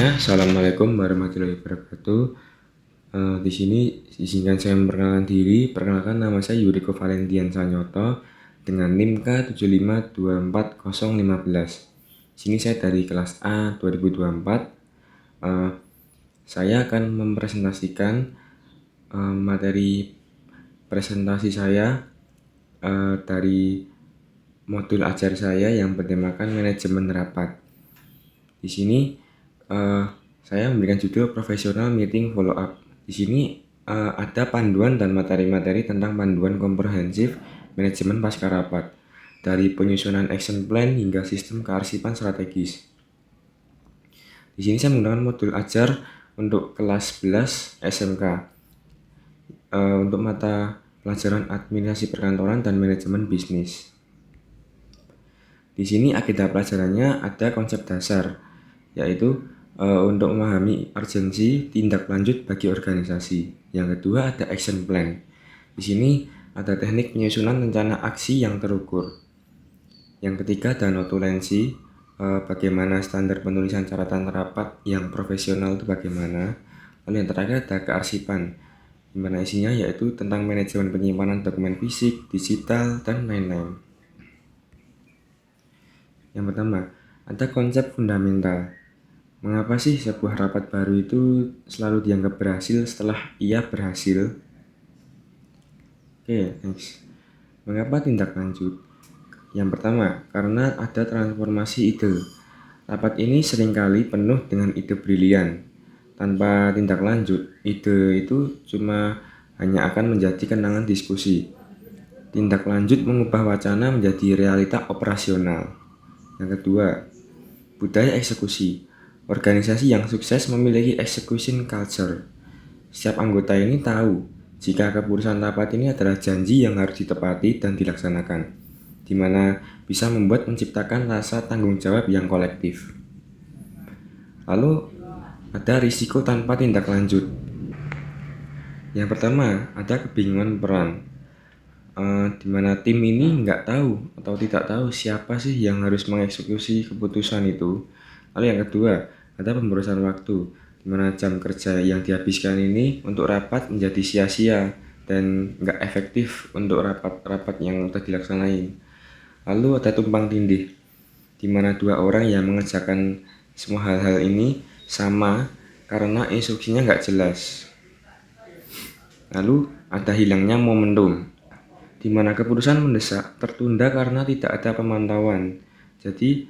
Assalamualaikum warahmatullahi wabarakatuh. Di sini izinkan saya memperkenalkan diri. Perkenalkan, nama saya Yuriko Valentian Sanyoto dengan NIM K7524015. Sini saya dari kelas A 2024. Saya akan mempresentasikan materi presentasi saya dari modul ajar saya yang bertemakan manajemen rapat. Di sini saya memberikan judul Professional Meeting Follow Up. Di sini ada panduan dan materi-materi tentang panduan komprehensif manajemen pasca rapat, dari penyusunan action plan hingga sistem kearsipan strategis. Di sini saya menggunakan modul ajar untuk kelas 11 SMK untuk mata pelajaran administrasi perkantoran dan manajemen bisnis. Di sini agenda pelajarannya ada konsep dasar, yaitu untuk memahami urgensi tindak lanjut bagi organisasi. Yang kedua ada action plan. Di sini ada teknik penyusunan rencana aksi yang terukur. Yang ketiga ada notulensi, bagaimana standar penulisan catatan rapat yang profesional itu bagaimana. Lalu yang terakhir ada kearsipan, di mana isinya yaitu tentang manajemen penyimpanan dokumen fisik, digital, dan lain-lain. Yang pertama, ada konsep fundamental. Mengapa sih sebuah rapat baru itu selalu dianggap berhasil setelah ia berhasil? Oke, next. Mengapa tindak lanjut? Yang pertama, karena ada transformasi ide. Rapat ini seringkali penuh dengan ide brilian. Tanpa tindak lanjut, ide itu cuma hanya akan menjadi kenangan diskusi. Tindak lanjut mengubah wacana menjadi realita operasional. Yang kedua, budaya eksekusi. Organisasi yang sukses memiliki execution culture. Setiap anggota ini tahu jika keputusan rapat ini adalah janji yang harus ditepati dan dilaksanakan, di mana bisa menciptakan rasa tanggung jawab yang kolektif. Lalu ada risiko tanpa tindak lanjut. Yang pertama, ada kebingungan peran, di mana tim ini nggak tahu atau tidak tahu siapa sih yang harus mengeksekusi keputusan itu. Lalu yang kedua, ada pemborosan waktu, di mana jam kerja yang dihabiskan ini untuk rapat menjadi sia-sia dan nggak efektif untuk rapat-rapat yang telah dilaksanain. Lalu ada tumpang tindih, di mana dua orang yang mengerjakan semua hal-hal ini sama karena instruksinya nggak jelas. Lalu ada hilangnya momentum, di mana keputusan mendesak tertunda karena tidak ada pemantauan. Jadi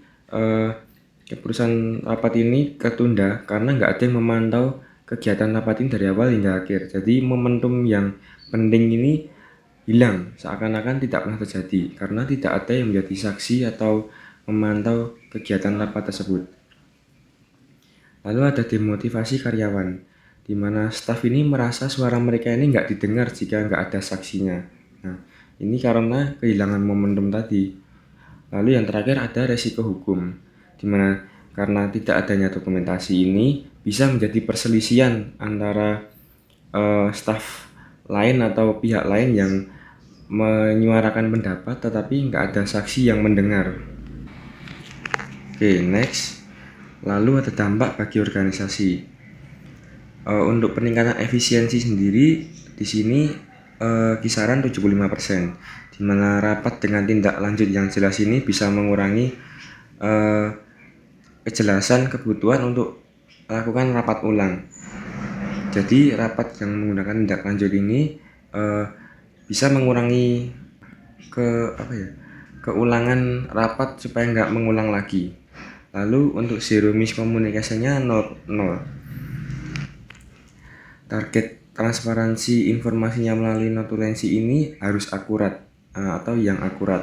keputusan rapat ini ketunda karena nggak ada yang memantau kegiatan rapat ini dari awal hingga akhir. Jadi momentum yang penting ini hilang, seakan-akan tidak pernah terjadi karena tidak ada yang menjadi saksi atau memantau kegiatan rapat tersebut. Lalu ada demotivasi karyawan, di mana staf ini merasa suara mereka ini nggak didengar jika nggak ada saksinya. Nah, ini karena kehilangan momentum tadi. Lalu yang terakhir ada resiko hukum, di mana karena tidak adanya dokumentasi ini bisa menjadi perselisihan antara staf lain atau pihak lain yang menyuarakan pendapat tetapi nggak ada saksi yang mendengar. Oke, next. Lalu ada dampak bagi organisasi. Untuk peningkatan efisiensi sendiri di sini kisaran 75%, di mana rapat dengan tindak lanjut yang jelas ini bisa mengurangi kejelasan kebutuhan untuk melakukan rapat ulang. Jadi rapat yang menggunakan tindak lanjut ini bisa mengurangi keulangan rapat supaya nggak mengulang lagi. Lalu untuk zero miskomunikasinya 0. Target transparansi informasinya melalui notulensi ini harus akurat atau yang akurat.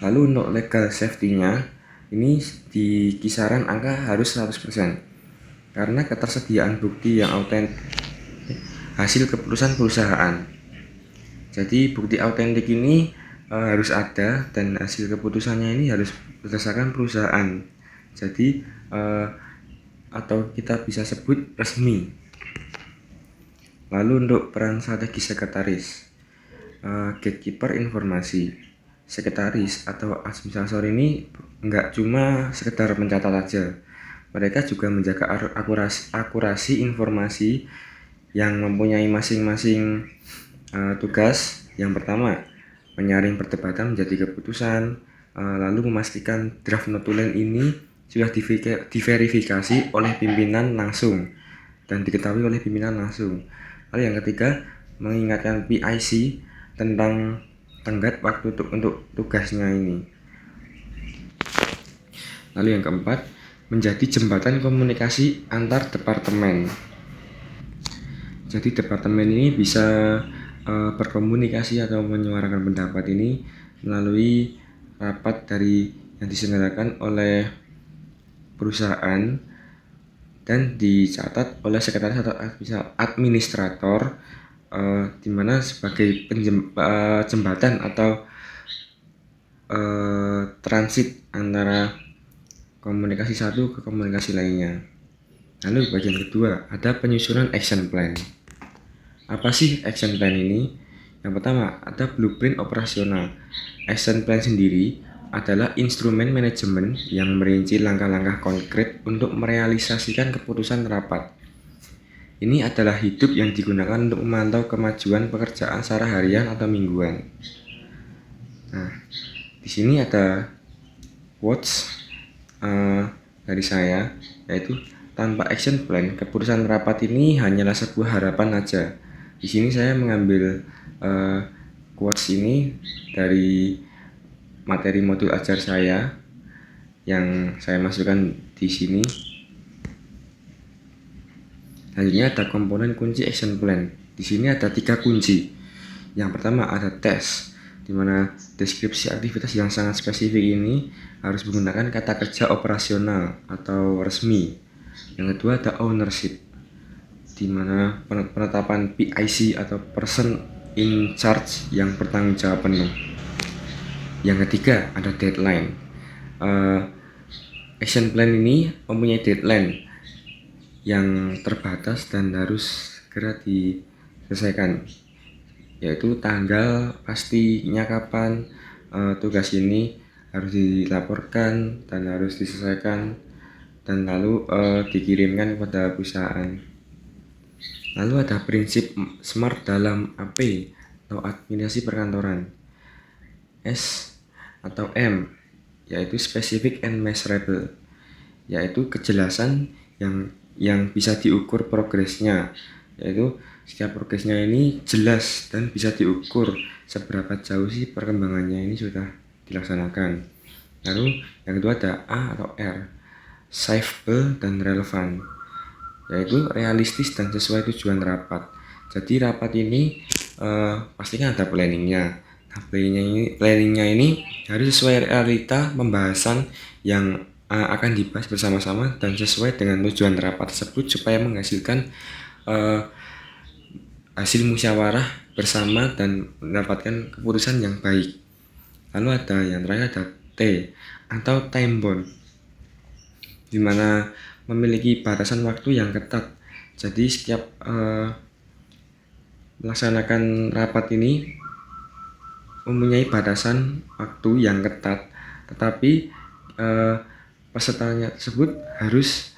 Lalu untuk legal safety-nya ini di kisaran angka harus 100% karena ketersediaan bukti yang autentik hasil keputusan perusahaan. Jadi bukti autentik ini harus ada dan hasil keputusannya ini harus berdasarkan perusahaan. Jadi atau kita bisa sebut resmi. Lalu untuk peran strategi sekretaris, gatekeeper informasi. Sekretaris atau administrator ini nggak cuma sekedar mencatat aja, Mereka juga menjaga akurasi informasi yang mempunyai masing-masing tugas. Yang pertama, menyaring perdebatan menjadi keputusan, lalu memastikan draft notulen ini sudah diverifikasi oleh pimpinan langsung dan diketahui oleh pimpinan langsung. Lalu yang ketiga, mengingatkan PIC tentang tenggat waktu untuk tugasnya ini. Lalu yang keempat, menjadi jembatan komunikasi antar departemen. Jadi departemen ini bisa berkomunikasi atau menyuarakan pendapat ini melalui rapat yang diselenggarakan oleh perusahaan dan dicatat oleh sekretaris atau administrator, di mana sebagai jembatan atau transit antara komunikasi satu ke komunikasi lainnya. Lalu bagian kedua, ada penyusunan action plan. Apa sih action plan ini? Yang pertama, ada blueprint operasional. Action plan sendiri adalah instrumen manajemen yang merinci langkah-langkah konkret untuk merealisasikan keputusan rapat. Ini adalah hidup yang digunakan untuk memantau kemajuan pekerjaan secara harian atau mingguan. Nah, di sini ada quotes dari saya, yaitu tanpa action plan, keputusan rapat ini hanyalah sebuah harapan aja. Di sini saya mengambil quotes ini dari materi modul ajar saya yang saya masukkan di sini. Selanjutnya ada komponen kunci action plan. Di sini ada 3 kunci. Yang pertama ada tes, di mana deskripsi aktivitas yang sangat spesifik ini harus menggunakan kata kerja operasional atau resmi. Yang kedua ada ownership, di mana penetapan PIC atau person in charge yang bertanggung jawab penuh. Yang ketiga ada deadline. Action plan ini mempunyai deadline yang terbatas dan harus segera diselesaikan, yaitu tanggal pastinya kapan tugas ini harus dilaporkan dan harus diselesaikan dan lalu dikirimkan kepada perusahaan. Lalu ada prinsip SMART dalam AP atau administrasi perkantoran. S atau M yaitu specific and measurable, yaitu kejelasan yang bisa diukur progresnya, yaitu setiap progresnya ini jelas dan bisa diukur seberapa jauh sih perkembangannya ini sudah dilaksanakan. Lalu yang kedua ada A atau R, safe dan relevan, yaitu realistis dan sesuai tujuan rapat. Jadi rapat ini pastinya ada planningnya. Nah, planningnya ini harus sesuai realita pembahasan yang akan dibahas bersama-sama dan sesuai dengan tujuan rapat tersebut supaya menghasilkan hasil musyawarah bersama dan mendapatkan keputusan yang baik. Lalu ada yang terakhir ada T atau time bound, di mana memiliki batasan waktu yang ketat. Jadi setiap melaksanakan rapat ini mempunyai batasan waktu yang ketat, tetapi pesertanya tersebut harus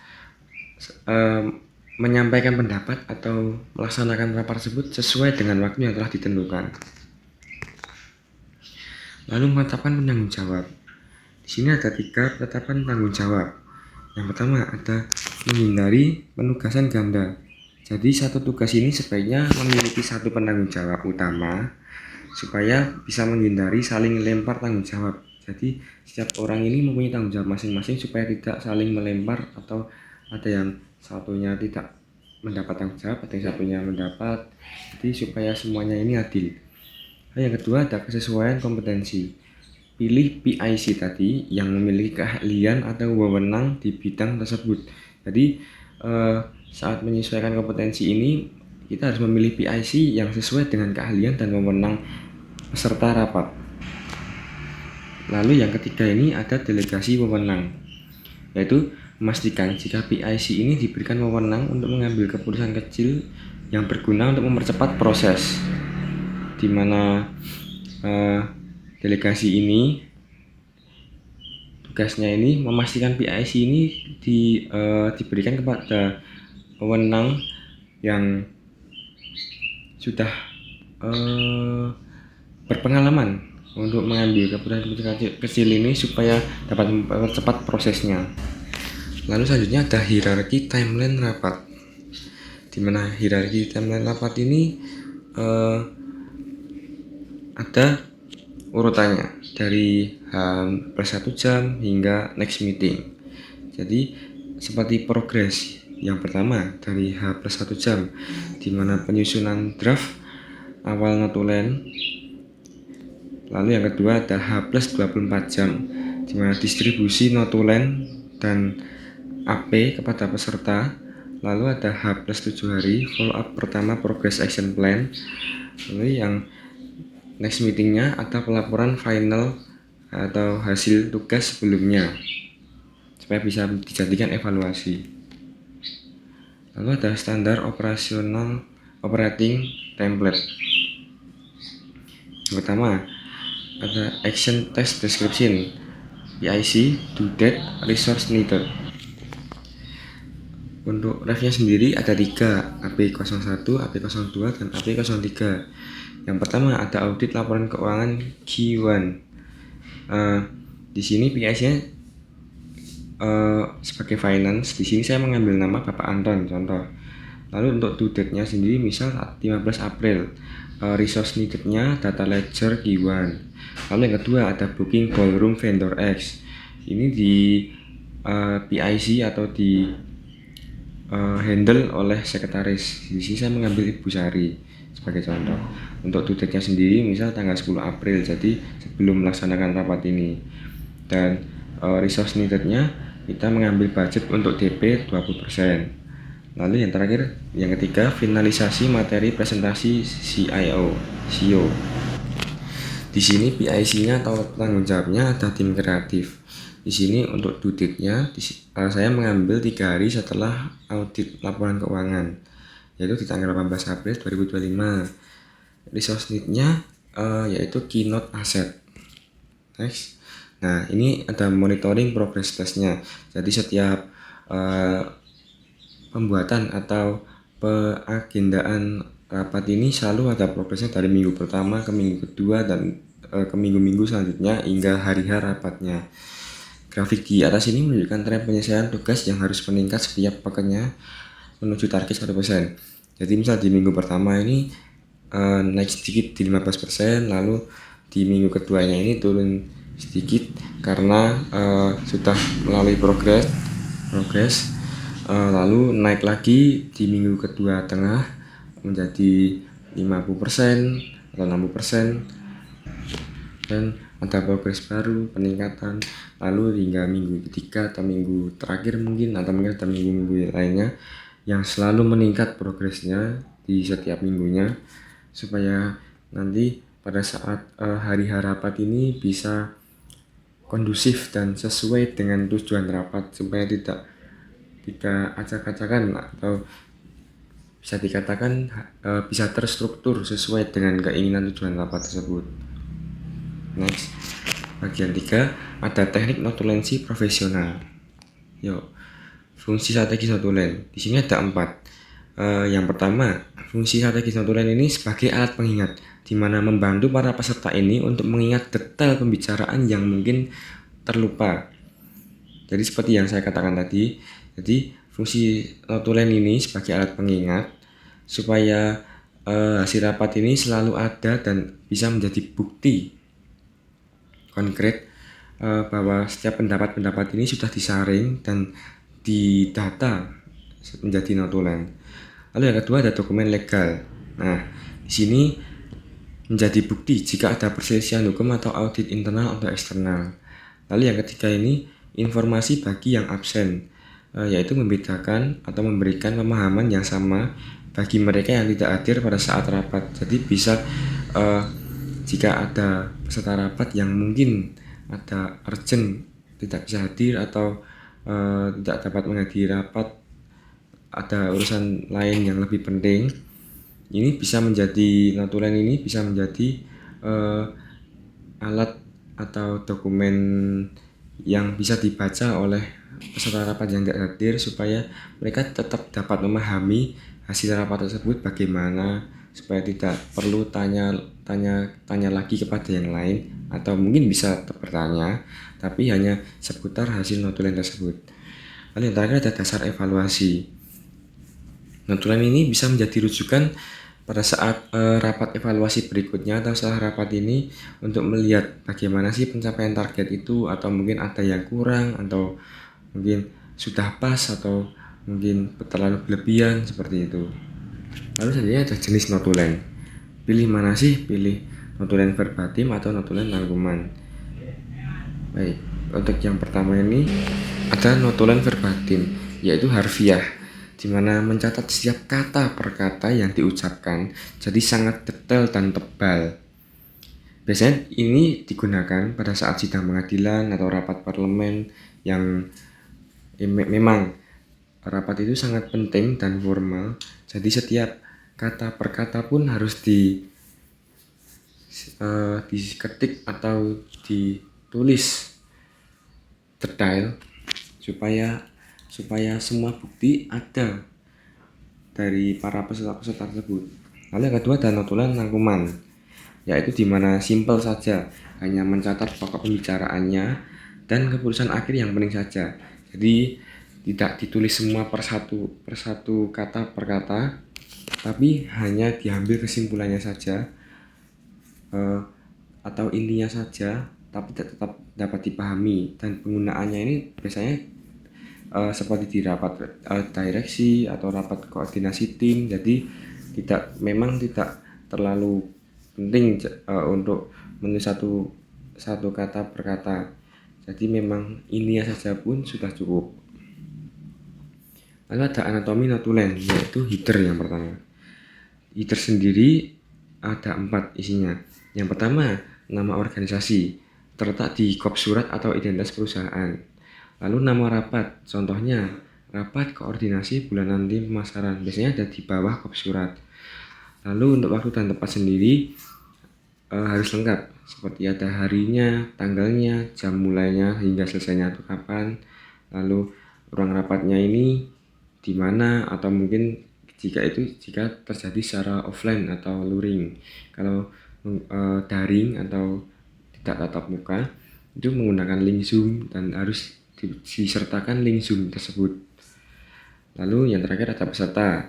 menyampaikan pendapat atau melaksanakan rapat tersebut sesuai dengan waktu yang telah ditentukan. Lalu menetapkan penanggung jawab. Di sini ada 3 penetapan tanggung jawab. Yang pertama ada menghindari penugasan ganda. Jadi satu tugas ini sebaiknya memiliki satu penanggung jawab utama supaya bisa menghindari saling lempar tanggung jawab. Jadi setiap orang ini mempunyai tanggung jawab masing-masing supaya tidak saling melempar atau ada yang satunya tidak mendapat tanggung jawab atau yang satunya mendapat. Jadi supaya semuanya ini adil. Yang kedua ada kesesuaian kompetensi. Pilih PIC tadi yang memiliki keahlian atau wewenang di bidang tersebut. Jadi saat menyesuaikan kompetensi ini kita harus memilih PIC yang sesuai dengan keahlian dan wewenang peserta rapat. Lalu yang ketiga ini ada delegasi wewenang, yaitu memastikan jika PIC ini diberikan wewenang untuk mengambil keputusan kecil yang berguna untuk mempercepat proses, di mana delegasi ini tugasnya ini memastikan PIC ini diberikan kepada wewenang yang sudah berpengalaman untuk mengambil keputusan kecil ini supaya dapat mempercepat prosesnya. Lalu selanjutnya ada hierarki timeline rapat, di mana hierarki timeline rapat ini ada urutannya dari H+1 jam hingga next meeting. Jadi seperti progres yang pertama dari H+1 jam, di mana penyusunan draft awal notulen. Lalu yang kedua ada H+24 jam, di mana distribusi notulen dan AP kepada peserta. Lalu ada H+7 hari, follow up pertama progress action plan. Lalu yang next meetingnya ada pelaporan final atau hasil tugas sebelumnya supaya bisa dijadikan evaluasi. Lalu ada standar operasional operating template. Yang pertama ada action test description, PIC, due date, resource needed. Untuk refnya sendiri ada 3, AP01, AP02, dan AP03. Yang pertama ada audit laporan keuangan Q1. Di sini PIC-nya sebagai finance. Di sini saya mengambil nama Bapak Anton contoh. Lalu untuk due date-nya sendiri misal 15 April. Resource needed-nya data ledger Q1. Lalu yang kedua ada booking ballroom vendor X. Ini di PIC atau di handle oleh sekretaris. Di sini saya mengambil Ibu Sari sebagai contoh. Untuk due date-nya sendiri misal tanggal 10 April, jadi sebelum melaksanakan rapat ini. Dan resource needed-nya kita mengambil budget untuk DP 20%. Lalu yang terakhir, yang ketiga, finalisasi materi presentasi CEO. Di sini PIC-nya atau tanggung jawabnya ada tim kreatif. Di sini untuk due date-nya saya mengambil 3 hari setelah audit laporan keuangan, yaitu di tanggal 18 April 2025. Resource need-nya yaitu keynote asset. Next. Nah, ini ada monitoring progress test-nya. Jadi setiap pembuatan atau pengagendaan rapat ini selalu ada progresnya dari minggu pertama ke minggu kedua dan ke minggu-minggu selanjutnya hingga hari-hari rapatnya. Grafik di atas ini menunjukkan tren penyelesaian tugas yang harus meningkat setiap pekannya menuju target 100%. Jadi misal di minggu pertama ini naik sedikit di 15%, lalu di minggu keduanya ini turun sedikit karena sudah melalui progres, lalu naik lagi di minggu kedua tengah menjadi 50% atau 60%, dan ada progres baru peningkatan lalu hingga minggu ketiga atau minggu terakhir mungkin ada minggu-minggu lainnya yang selalu meningkat progresnya di setiap minggunya supaya nanti pada saat hari rapat ini bisa kondusif dan sesuai dengan tujuan rapat supaya tidak acak-acakan atau bisa dikatakan bisa terstruktur sesuai dengan keinginan tujuan rapat tersebut. Next, bagian 3 ada teknik notulensi profesional. Fungsi strategis notulen. Di sini ada 4. Yang pertama, fungsi strategis notulen ini sebagai alat pengingat, di mana membantu para peserta ini untuk mengingat detail pembicaraan yang mungkin terlupa. Jadi seperti yang saya katakan tadi, jadi fungsi notulen ini sebagai alat pengingat supaya hasil rapat ini selalu ada dan bisa menjadi bukti konkret bahwa setiap pendapat-pendapat ini sudah disaring dan didata menjadi notulen. Lalu yang kedua ada dokumen legal. Nah, di sini menjadi bukti jika ada perselisihan hukum atau audit internal atau eksternal. Lalu yang ketiga ini informasi bagi yang absen, yaitu membedakan atau memberikan pemahaman yang sama bagi mereka yang tidak hadir pada saat rapat. Jadi bisa jika ada peserta rapat yang mungkin ada urgent tidak bisa hadir atau tidak dapat menghadiri rapat, ada urusan lain yang lebih penting, ini bisa menjadi notulen ini bisa menjadi alat atau dokumen yang bisa dibaca oleh peserta rapat yang tidak hadir supaya mereka tetap dapat memahami hasil rapat tersebut bagaimana, supaya tidak perlu tanya lagi kepada yang lain, atau mungkin bisa bertanya tapi hanya seputar hasil notulen tersebut. Lalu yang terakhir ada dasar evaluasi. Notulen ini bisa menjadi rujukan pada saat rapat evaluasi berikutnya atau setelah rapat ini untuk melihat bagaimana sih pencapaian target itu, atau mungkin ada yang kurang, atau mungkin sudah pas, atau mungkin terlalu berlebihan seperti itu. Lalu selanjutnya ada jenis notulen. Pilih mana sih? Pilih notulen verbatim atau notulen rangkuman. Baik, untuk yang pertama ini ada notulen verbatim, yaitu harfiah, di mana mencatat setiap kata per kata yang diucapkan, jadi sangat detail dan tebal. Biasanya ini digunakan pada saat sidang pengadilan atau rapat parlemen yang memang rapat itu sangat penting dan formal, jadi setiap kata per kata pun harus diketik atau ditulis detail supaya semua bukti ada dari para peserta tersebut. Lalu yang kedua ada notulen rangkuman, yaitu dimana simpel saja, hanya mencatat pokok pembicaraannya dan keputusan akhir yang penting saja. Jadi tidak ditulis semua persatu kata per kata, tapi hanya diambil kesimpulannya saja atau intinya saja, tapi tetap dapat dipahami. Dan penggunaannya ini biasanya seperti di rapat direksi atau rapat koordinasi tim, jadi memang tidak terlalu penting untuk menulis satu kata per kata, jadi memang ininya saja pun sudah cukup. Lalu ada anatomi notulen, yaitu header yang pertama. Header sendiri ada 4 isinya. Yang pertama, nama organisasi, terletak di kop surat atau identitas perusahaan. Lalu nama rapat, contohnya rapat koordinasi bulanan tim pemasaran, biasanya ada di bawah kop surat. Lalu untuk waktu dan tempat sendiri harus lengkap, seperti ada harinya, tanggalnya, jam mulainya hingga selesainya itu kapan. Lalu ruang rapatnya ini di mana, atau mungkin jika terjadi secara offline atau luring. Kalau daring atau tidak tatap muka itu menggunakan link Zoom dan harus disertakan link Zoom tersebut. Lalu yang terakhir ada peserta.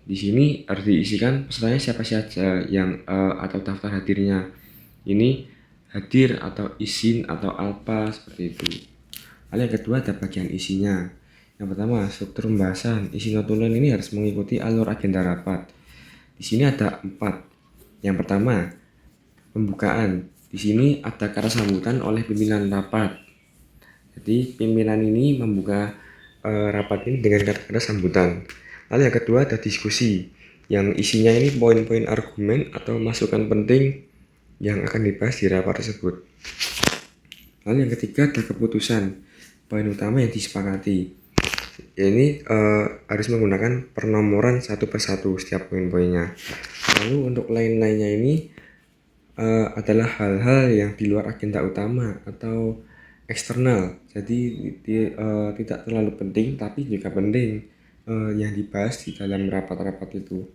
Di sini harus diisikan pesertanya siapa saja yang atau daftar hadirnya. Ini hadir atau izin atau alpa seperti itu. Lalu yang kedua ada bagian isinya. Yang pertama, struktur pembahasan. Isi notulen ini harus mengikuti alur agenda rapat. Di sini ada 4. Yang pertama, pembukaan. Di sini ada kata sambutan oleh pimpinan rapat. Jadi pimpinan ini membuka rapat ini dengan kata-kata sambutan. Lalu yang kedua ada diskusi, yang isinya ini poin-poin argumen atau masukan penting yang akan dibahas di rapat tersebut. Lalu yang ketiga ada keputusan, poin utama yang disepakati. Ini harus menggunakan pernomoran satu persatu setiap poin-poinnya. Lalu untuk lain-lainnya ini adalah hal-hal yang di luar agenda utama atau eksternal, jadi tidak terlalu penting tapi juga penting yang dibahas di dalam rapat-rapat itu.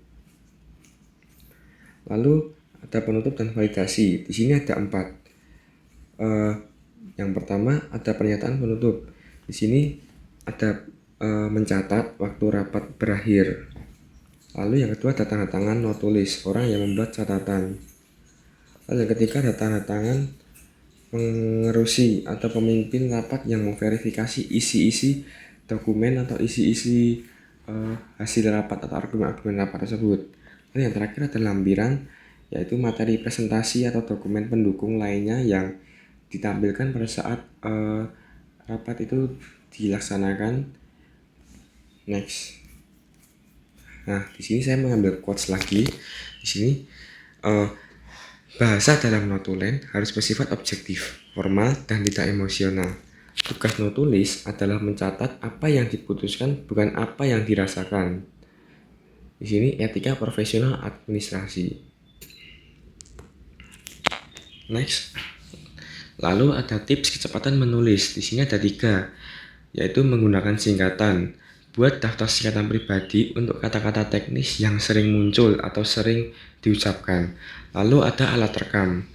Lalu ada penutup dan validasi. Di sini ada 4. Yang pertama ada pernyataan penutup. Di sini ada mencatat waktu rapat berakhir. Lalu yang kedua ada tanda tangan notulis, orang yang membuat catatan. Lalu yang ketiga ada tanda tangan pengerusi atau pemimpin rapat yang memverifikasi isi-isi dokumen atau isi-isi hasil rapat atau argumen-argumen rapat tersebut. Lalu yang terakhir ada lampiran, yaitu materi presentasi atau dokumen pendukung lainnya yang ditampilkan pada saat rapat itu dilaksanakan. Next. Nah, di sini saya mengambil quotes lagi. Di sini bahasa dalam notulen harus bersifat objektif, formal, dan tidak emosional. Tugas notulis adalah mencatat apa yang diputuskan, bukan apa yang dirasakan. Di sini etika profesional administrasi. Next. Lalu ada tips kecepatan menulis. Di sini ada 3, yaitu menggunakan singkatan. Buat daftar singkatan pribadi untuk kata-kata teknis yang sering muncul atau sering diucapkan. Lalu ada alat rekam.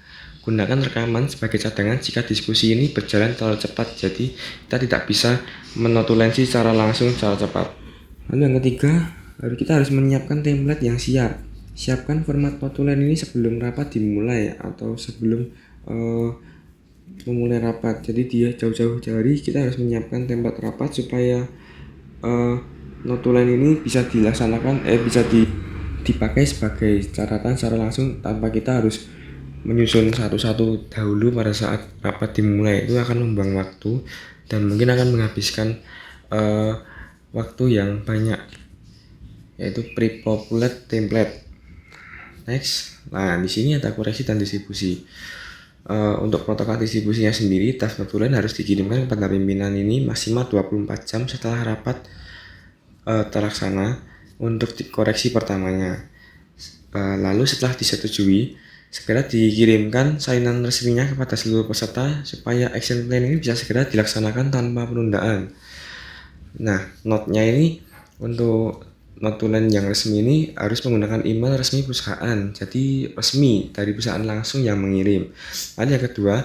Gunakan rekaman sebagai cadangan jika diskusi ini berjalan terlalu cepat, jadi kita tidak bisa menotulensi secara langsung secara cepat. Lalu yang ketiga, kita harus menyiapkan template yang siap. Siapkan format notulen ini sebelum rapat dimulai atau sebelum memulai rapat. Jadi dia jauh-jauh hari kita harus menyiapkan template rapat supaya notulen ini bisa dilaksanakan bisa dipakai sebagai catatan secara langsung tanpa kita harus menyusun satu-satu dahulu pada saat rapat dimulai. Itu akan membuang waktu dan mungkin akan menghabiskan waktu yang banyak, yaitu pre-populate template. Next, nah di sini ada koreksi dan distribusi. Untuk protokol distribusinya sendiri, tas notulen harus dikirimkan kepada pimpinan ini maksimal 24 jam setelah rapat terlaksana untuk koreksi pertamanya. Lalu setelah disetujui, segera dikirimkan salinan resminya kepada seluruh peserta supaya action plan ini bisa segera dilaksanakan tanpa penundaan. Nah, note-nya ini untuk notulen yang resmi ini harus menggunakan email resmi perusahaan, jadi resmi dari perusahaan langsung yang mengirim. Lalu yang kedua,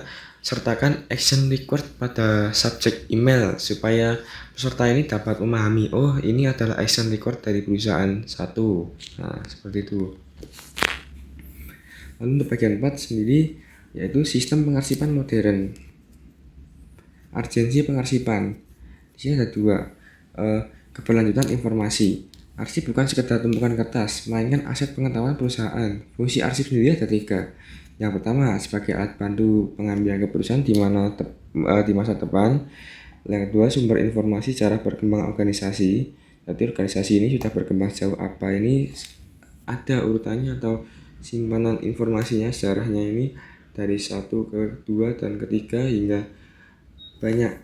sertakan action record pada subjek email supaya peserta ini dapat memahami, oh ini adalah action record dari perusahaan satu. Nah, seperti itu. Lalu untuk bagian 4 sendiri, yaitu sistem pengarsipan modern. Urgensi pengarsipan. Di sini ada 2, keberlanjutan informasi. Arsip bukan sekedar tumpukan kertas, melainkan aset pengetahuan perusahaan. Fungsi arsip sendiri ada 3. Yang pertama, sebagai alat bantu pengambilan keputusan di masa depan. Yang kedua, sumber informasi cara berkembang organisasi. Jadi organisasi ini sudah berkembang sejauh apa, ini ada urutannya atau simpanan informasinya, sejarahnya ini dari 1 ke 2 dan ketiga hingga banyak,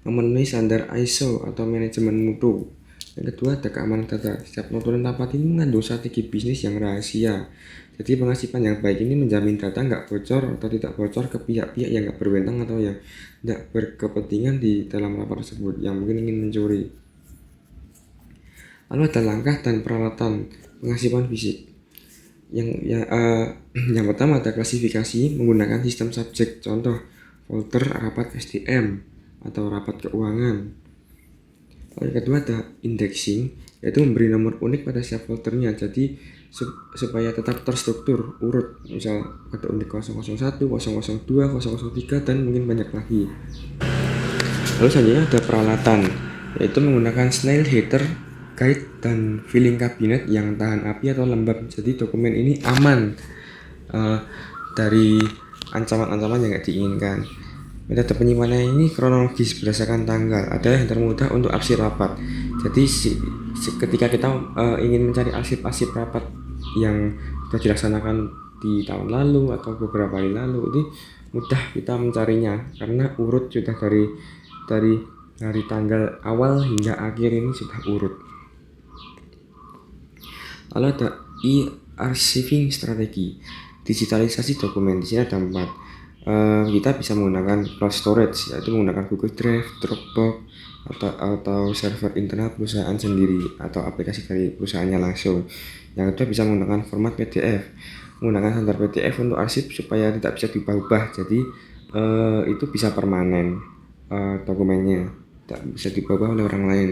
memenuhi standar ISO atau manajemen mutu. Yang kedua ada keamanan data. Setiap notulen rapat ini mengandung strategi bisnis yang rahasia. Jadi pengarsipan yang baik ini menjamin data nggak bocor atau tidak bocor ke pihak-pihak yang nggak berwenang atau yang tidak berkepentingan di dalam rapat tersebut yang mungkin ingin mencuri. Lalu ada langkah dan peralatan pengarsipan fisik. Yang pertama ada klasifikasi menggunakan sistem subjek, contoh folder rapat SDM atau rapat keuangan. Yang kedua ada indexing, yaitu memberi nomor unik pada setiap foldernya, jadi supaya tetap terstruktur urut, misal ada unik 001, 002, 003 dan mungkin banyak lagi. Lalu selanjutnya ada peralatan, yaitu menggunakan snail header, guide dan filling cabinet yang tahan api atau lembab, jadi dokumen ini aman dari ancaman-ancaman yang tidak diinginkan. Metode penyimpanan ini kronologis berdasarkan tanggal, ada yang termudah untuk arsip rapat. Jadi ketika kita ingin mencari arsip-arsip rapat yang sudah dilaksanakan di tahun lalu atau beberapa hari lalu, ini mudah kita mencarinya karena urut sudah dari tanggal awal hingga akhir ini sudah urut. Lalu ada e-archiving strategi, digitalisasi dokumen. Di sini ada 4. Kita bisa menggunakan cloud storage, yaitu menggunakan Google Drive, Dropbox atau server internal perusahaan sendiri atau aplikasi dari perusahaannya langsung. Yang kedua bisa menggunakan format PDF, menggunakan standar PDF untuk arsip supaya tidak bisa diubah-ubah, jadi itu bisa permanen dokumennya, tidak bisa diubah oleh orang lain.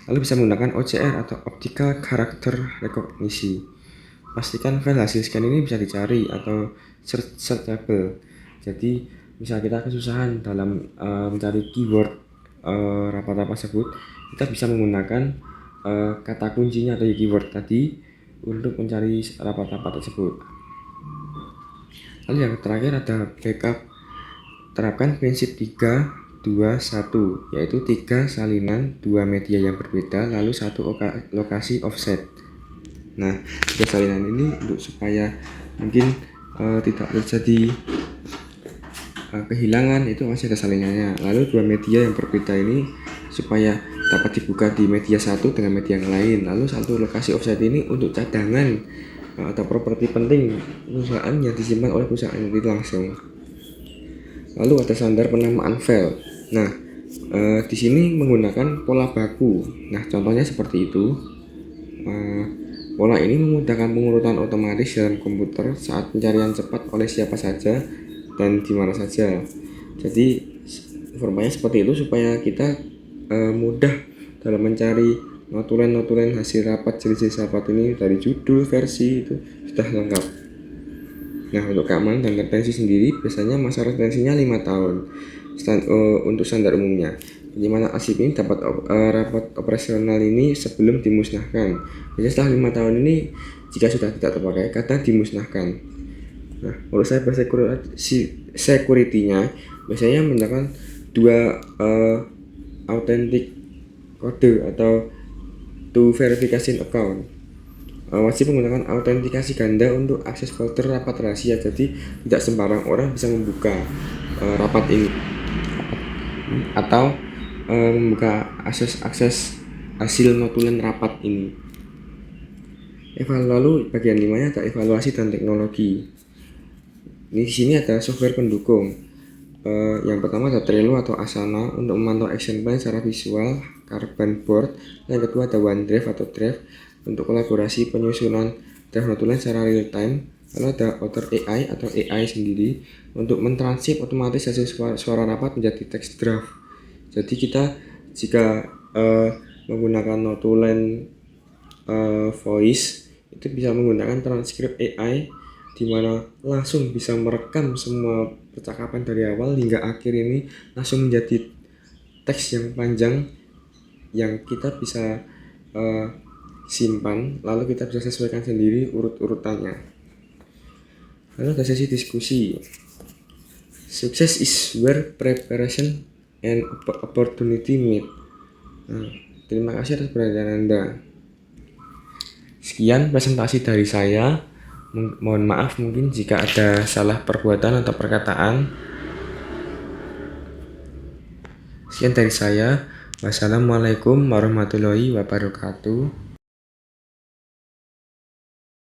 Lalu bisa menggunakan OCR atau Optical Character Recognition. Pastikan file hasil scan ini bisa dicari atau searchable. Jadi misal kita kesusahan dalam mencari keyword rapat-rapat tersebut, kita bisa menggunakan kata kuncinya atau keyword tadi untuk mencari rapat-rapat tersebut. Lalu yang terakhir ada backup. Terapkan prinsip 3, 2, 1, yaitu 3 salinan 2 media yang berbeda lalu 1 lokasi offset. Nah, 3 salinan ini untuk supaya mungkin tidak terjadi kehilangan, itu masih ada salinannya. Lalu 2 media yang berbeda ini supaya dapat dibuka di media satu dengan media yang lain. Lalu 1 lokasi offset ini untuk cadangan atau properti penting perusahaan yang disimpan oleh perusahaan itu langsung. Lalu ada standar penamaan file. Nah, di sini menggunakan pola baku. Nah, contohnya seperti itu. Pola ini memudahkan pengurutan otomatis dalam komputer saat pencarian cepat oleh siapa saja dan di mana saja. Jadi formanya seperti itu supaya kita mudah dalam mencari notulen hasil rapat jenis rapat ini dari judul, versi itu sudah lengkap. Nah, untuk keamanan dan retensi sendiri biasanya masa retensinya 5 tahun untuk standar umumnya. Di mana arsip ini dapat rapat operasional ini sebelum dimusnahkan. Jadi setelah 5 tahun ini jika sudah tidak terpakai kadang dimusnahkan. Nah, menurut saya security-nya biasanya menggunakan dua authentic kode atau two verification account. Wajib menggunakan autentikasi ganda untuk akses folder rapat rahasia, jadi tidak sembarang orang bisa membuka rapat ini atau membuka akses hasil notulen rapat ini. Lalu bagian 5-nya ada evaluasi dan teknologi. Ini di sini ada software pendukung. Yang pertama ada Trello atau Asana untuk memantau action plan secara visual, Kanban board. Yang kedua ada OneDrive atau Drive untuk kolaborasi penyusunan draft notulen secara real time. Lalu ada Otter AI atau AI sendiri untuk mentranskrip otomatis hasil suara rapat menjadi teks draft. Jadi kita jika menggunakan notulen voice itu bisa menggunakan transkrip AI di mana langsung bisa merekam semua percakapan dari awal hingga akhir ini langsung menjadi teks yang panjang yang kita bisa simpan, lalu kita bisa sesuaikan sendiri urut-urutannya. Lalu ada sesi diskusi. Success is where preparation and opportunity meet. Nah, terima kasih atas perhatian Anda. Sekian presentasi dari saya. Mohon maaf mungkin jika ada salah perbuatan atau perkataan. Sekian dari saya. Wassalamualaikum warahmatullahi wabarakatuh.